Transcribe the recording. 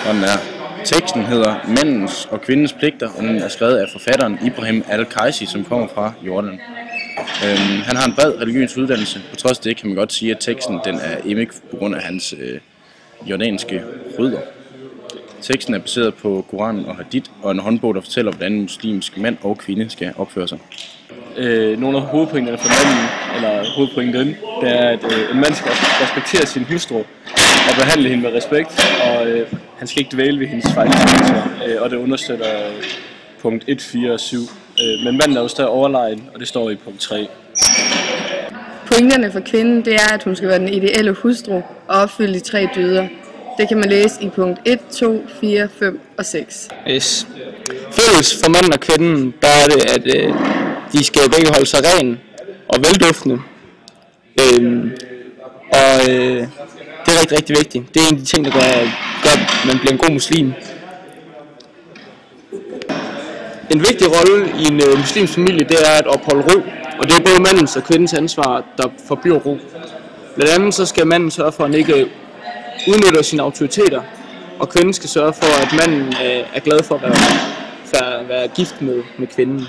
Og den er. Teksten hedder Mandens og kvindens pligter, og den er skrevet af forfatteren Ibrahim al-Qaisi, som kommer fra Jordan. Han har en bred religiøs uddannelse. På trods af det kan man godt sige, at teksten den er imik på grund af hans jordanske rødder. Teksten er baseret på Koranen og Hadith, og en håndbog, der fortæller, hvordan en muslimsk mand og kvinde skal opføre sig. Nogle af hovedpointerne for manden, eller hovedpointen, det er, at en mand skal respektere sin hustru og behandle hende med respekt, og han skal ikke dvæle ved hendes fejltagelser, og det understøtter punkt 1, 4 og 7. Men manden er jo stadig overlegen, og det står i punkt 3. Pointerne for kvinden, det er, at hun skal være den ideelle hustru og opfylde de 3 dyder. Det kan man læse i punkt 1, 2, 4, 5 og 6. Yes. Fælles for manden og kvinden, der er det, at de skal begge holde sig ren og velduftende. Det er rigtig, rigtig vigtigt. Det er en af de ting, der gør, at man bliver en god muslim. En vigtig rolle i en muslimsk familie, det er at opholde ro, og det er både mandens og kvindens ansvar, der forbliver ro. Blandt andet så skal manden sørge for, at han ikke udnytter sine autoriteter, og kvinden skal sørge for, at manden er glad for at være gift med kvinden.